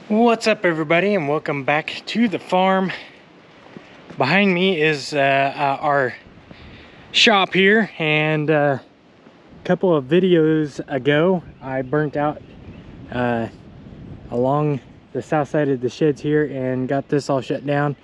What's up, everybody, and welcome back to the farm. Behind me is our shop here, and a couple of videos ago I burnt out along the south side of the sheds here and got this all shut down.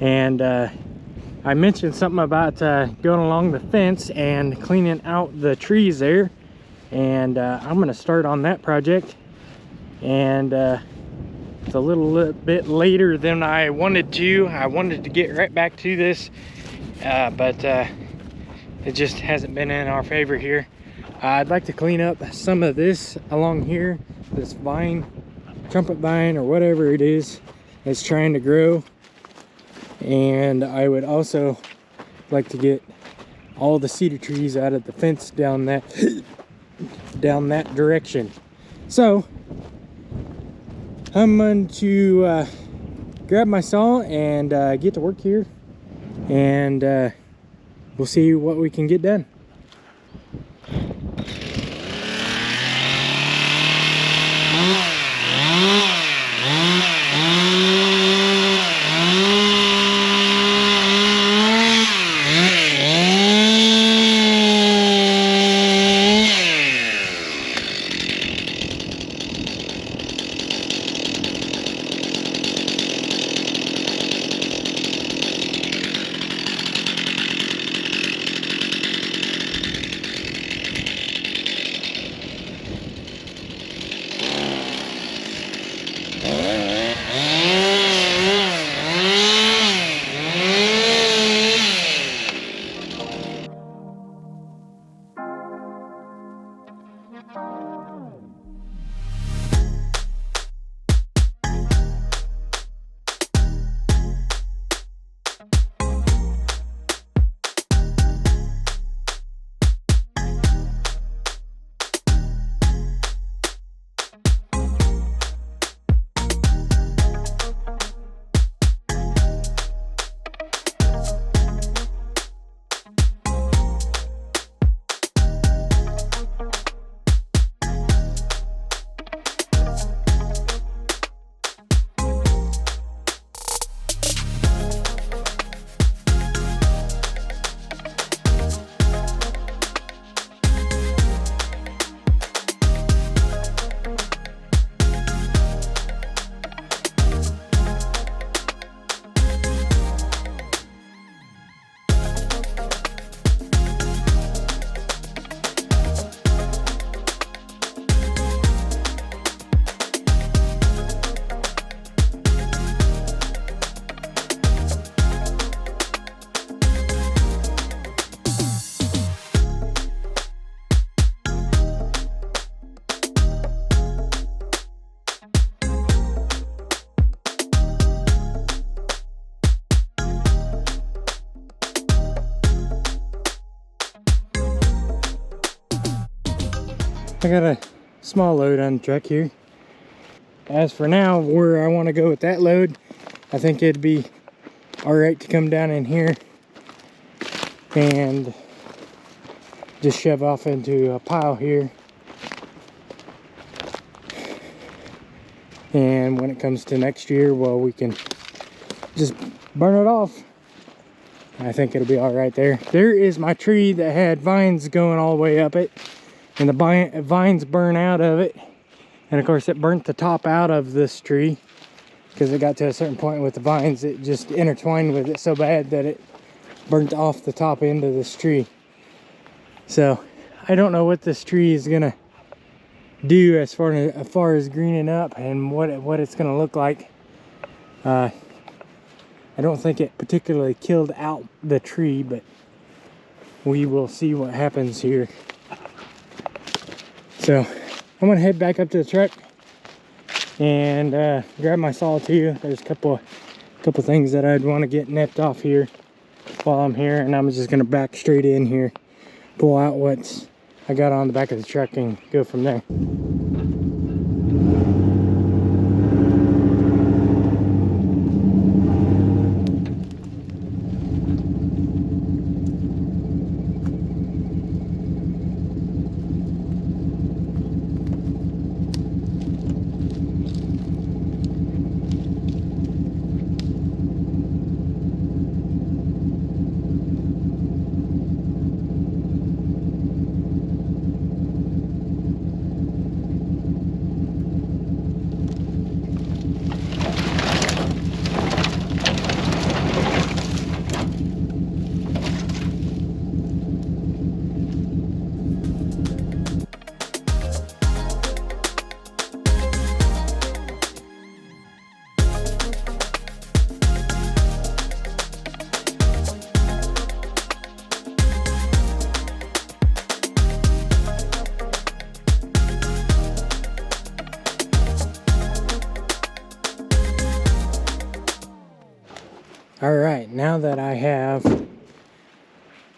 And I mentioned something about going along the fence and cleaning out the trees there, and I'm going to start on that project. And it's a little bit later than I wanted to. I wanted to get right back to this, but it just hasn't been in our favor here. I'd like to clean up some of this along here, this vine, trumpet vine or whatever it is that's trying to grow. And I would also like to get all the cedar trees out of the fence down that direction. So I'm going to grab my saw and get to work here, and we'll see what we can get done. I got a small load on the truck here. As for now, where I want to go with that load, I think it'd be alright to come down in here and just shove off into a pile here. And when it comes to next year, well, we can just burn it off. I think it'll be alright there. There is my tree that had vines going all the way up it, and the vines burn out of it. And of course it burnt the top out of this tree because it got to a certain point with the vines, it just intertwined with it so bad that it burnt off the top end of this tree. So I don't know what this tree is gonna do as far as greening up and what it's gonna look like. I don't think it particularly killed out the tree, but we will see what happens here. So I'm gonna head back up to the truck and grab my saw too. There's a couple things that I'd want to get nipped off here while I'm here, and I'm just gonna back straight in here, pull out what I got on the back of the truck and go from there. now that I have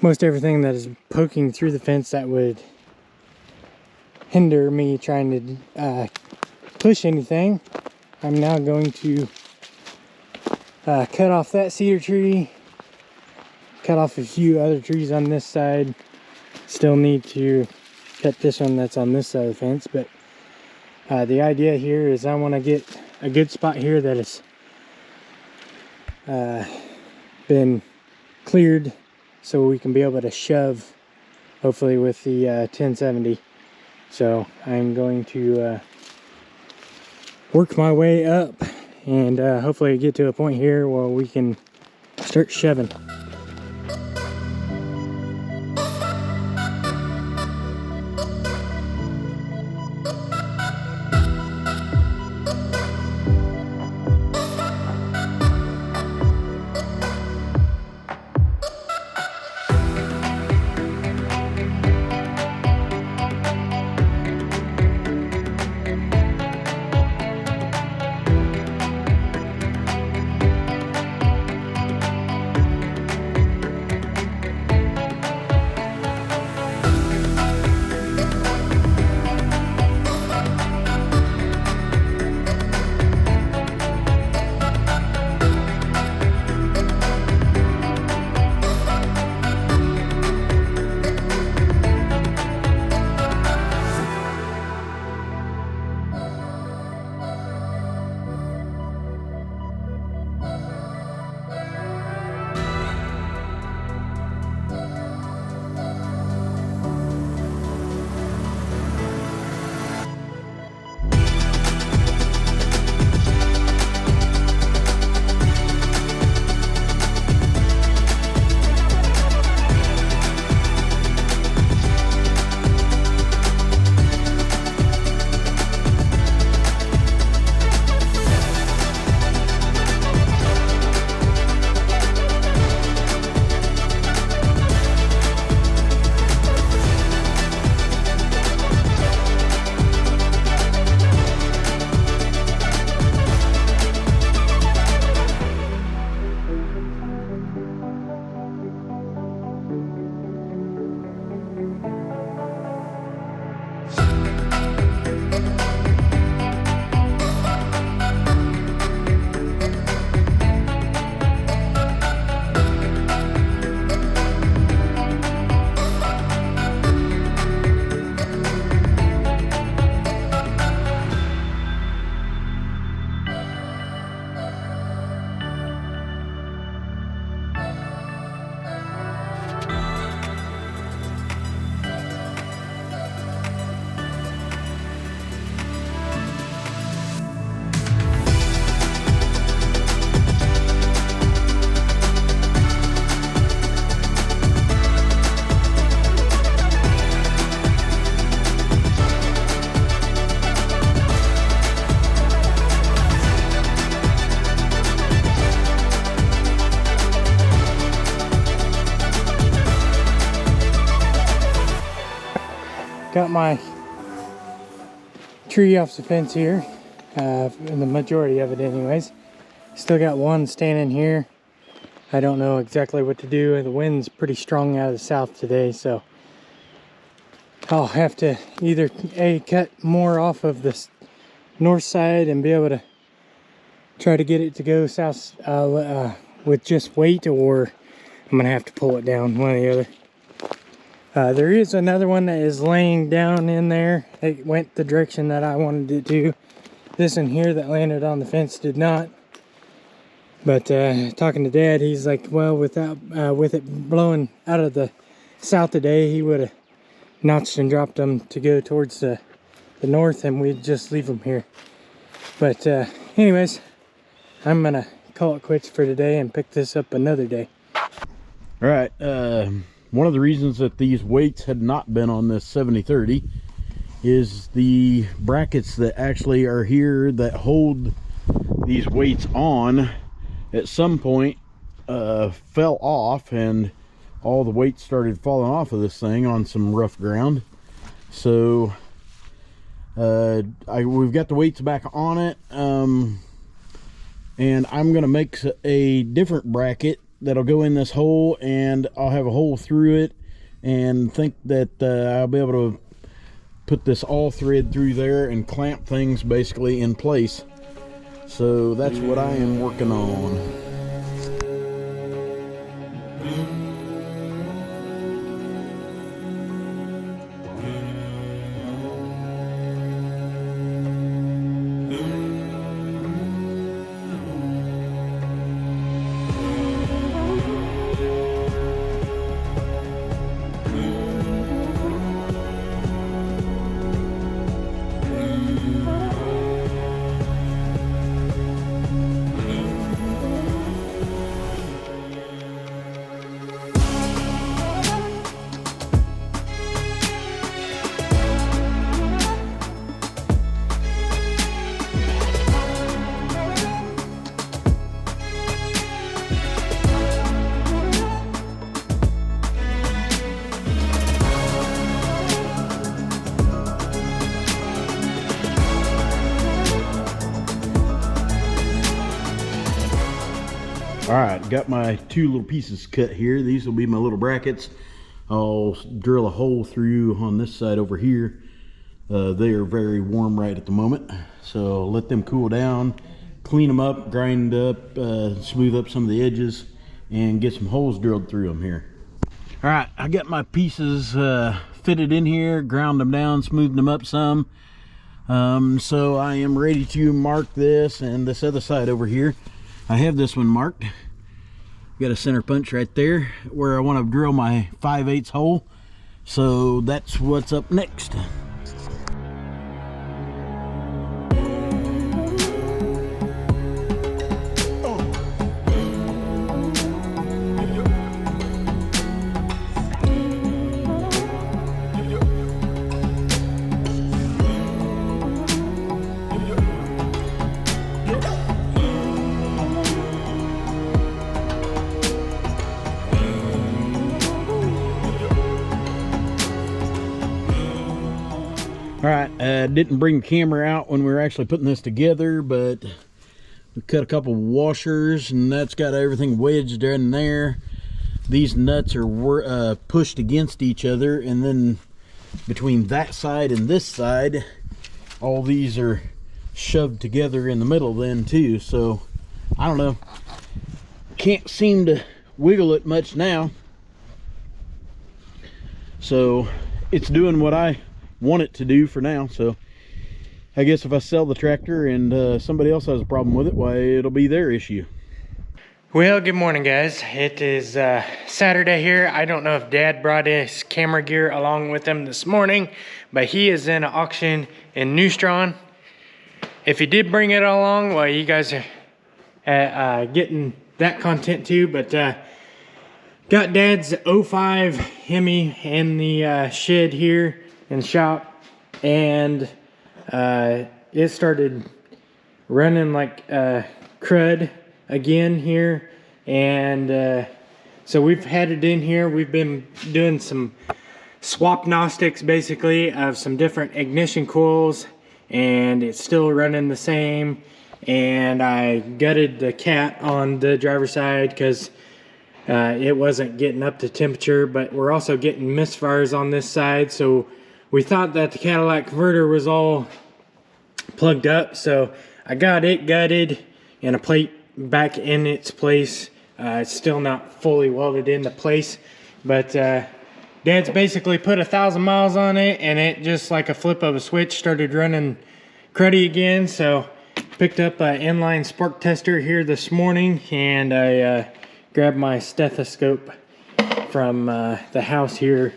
most everything that is poking through the fence that would hinder me trying to push anything, I'm now going to cut off that cedar tree, cut off a few other trees on this side. Still need to cut this one that's on this side of the fence, but the idea here is I want to get a good spot here that has been cleared so we can be able to shove, hopefully with the 1070. So I'm going to work my way up and hopefully get to a point here where we can start shoving. Got my tree off the fence here, the majority of it anyways. Still got one standing here. I don't know exactly what to do. The wind's pretty strong out of the south today, so I'll have to either cut more off of the north side and be able to try to get it to go south with just weight, or I'm gonna have to pull it down, one or the other. There is another one that is laying down in there. It went the direction that I wanted it to. This one here that landed on the fence did not. But talking to Dad, he's like, well, with it blowing out of the south today, he would have notched and dropped them to go towards the north, and we'd just leave them here. But anyways, I'm gonna call it quits for today and pick this up another day. All right. One of the reasons that these weights had not been on this 7030 is the brackets that actually are here that hold these weights on at some point fell off, and all the weight started falling off of this thing on some rough ground. So we've got the weights back on it, and I'm gonna make a different bracket that'll go in this hole, and I'll have a hole through it, and think that I'll be able to put this all thread through there and clamp things basically in place. So that's what I am working on. All right, got my two little pieces cut here. These will be my little brackets. I'll drill a hole through on this side over here. They are very warm right at the moment, so let them cool down, clean them up, grind up, smooth up some of the edges, and get some holes drilled through them here. All right, I got my pieces fitted in here, ground them down, smoothed them up some. So I am ready to mark this and this other side over here. I have this one marked. Got a center punch right there where I want to drill my 5/8 hole. So that's what's up next. All right, didn't bring the camera out when we were actually putting this together, but we cut a couple washers, and that's got everything wedged in there. These nuts are pushed against each other, and then between that side and this side, all these are shoved together in the middle then too. So I don't know, can't seem to wiggle it much now. So it's doing what I want it to do for now. So I guess if I sell the tractor and somebody else has a problem with it, why, it'll be their issue. Well, good morning, guys. It is Saturday here. I don't know if Dad brought his camera gear along with him this morning, but he is in an auction in Neustron. If he did bring it along, well, you guys are getting that content too. But got Dad's 05 Hemi in the shed here in the shop, and it started running like crud again here, and so we've had it in here. We've been doing some swap gnostics basically of some different ignition coils, and it's still running the same. And I gutted the cat on the driver's side because it wasn't getting up to temperature, but we're also getting misfires on this side, so we thought that the Cadillac converter was all plugged up. So I got it gutted and a plate back in its place. It's still not fully welded into place, but Dad's basically put 1,000 miles on it, and it just like a flip of a switch started running cruddy again. So picked up an inline spark tester here this morning, and I grabbed my stethoscope from the house here,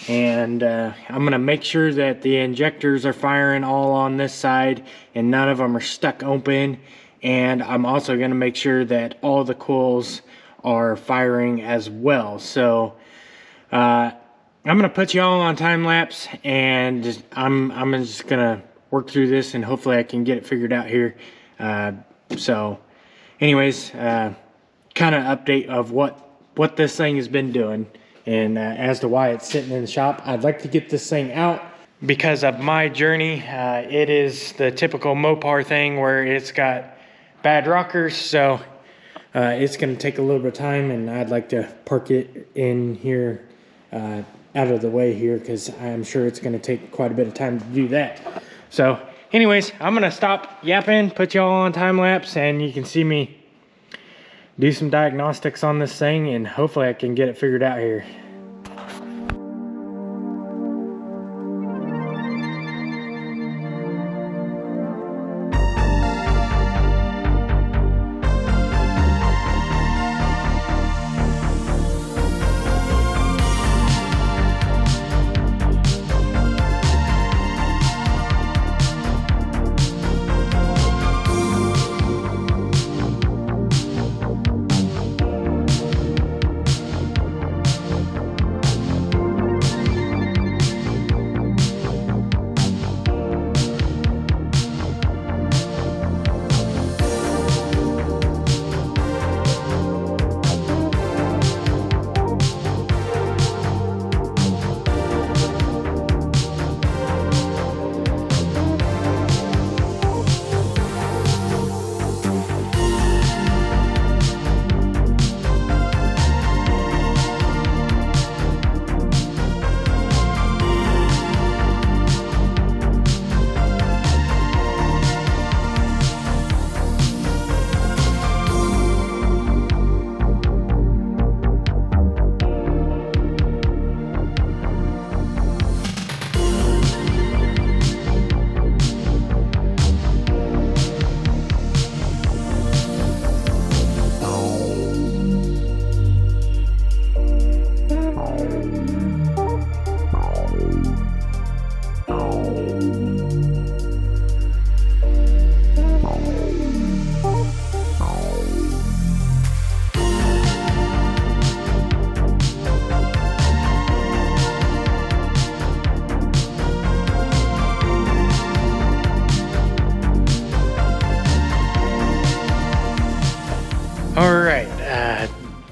and I'm gonna make sure that the injectors are firing all on this side and none of them are stuck open. And I'm also gonna make sure that all the coils are firing as well. So I'm gonna put you all on time lapse, and I'm just gonna work through this, and hopefully I can get it figured out here. So anyways, kind of update of what this thing has been doing, and as to why it's sitting in the shop. I'd like to get this thing out because of my journey. It is the typical Mopar thing where it's got bad rockers, so it's going to take a little bit of time, and I'd like to park it in here out of the way here, because I'm sure it's going to take quite a bit of time to do that. So anyways, I'm going to stop yapping, put y'all on time lapse, and you can see me do some diagnostics on this thing, and hopefully I can get it figured out here.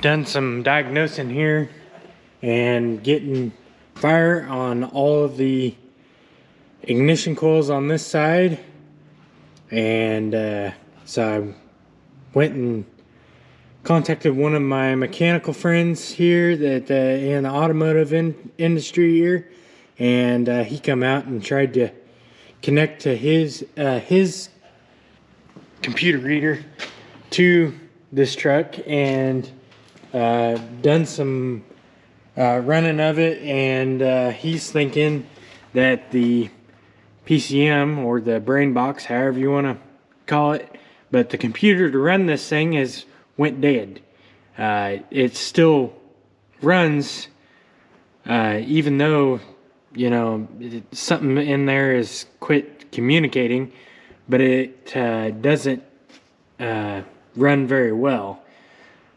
Done some diagnosing here and getting fire on all of the ignition coils on this side, and so I went and contacted one of my mechanical friends here that in the automotive industry here, and he come out and tried to connect to his computer reader to this truck, and done some running of it, and he's thinking that the PCM, or the brain box, however you want to call it, but the computer to run this thing went dead. It still runs, even though, you know, something in there is quit communicating, but it doesn't run very well.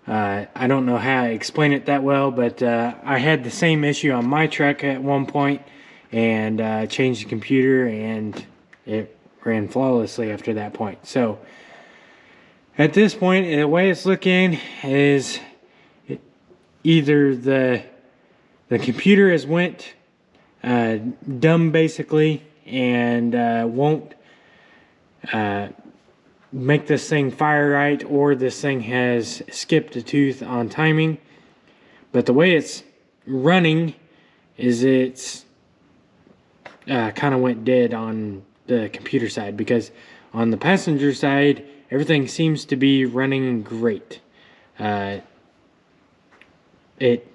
I don't know how to explain it that well, but I had the same issue on my truck at one point, and changed the computer, and it ran flawlessly after that point. So at this point, the way it's looking is either the computer has went dumb basically, and won't make this thing fire right, or this thing has skipped a tooth on timing. But the way it's running is it's kind of went dead on the computer side, because on the passenger side everything seems to be running great. It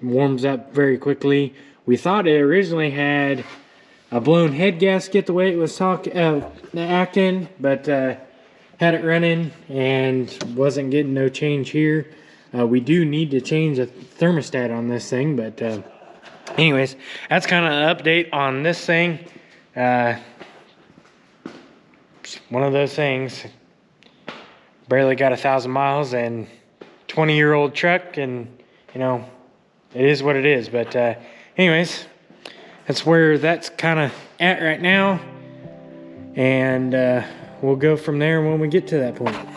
warms up very quickly. We thought it originally had a blown head gasket the way it was acting, but had it running and wasn't getting no change here. We do need to change the thermostat on this thing, but anyways, that's kind of an update on this thing. One of those things, barely got 1,000 miles, and 20-year-old truck, and you know, it is what it is. But anyways, that's where that's kind of at right now, and we'll go from there when we get to that point.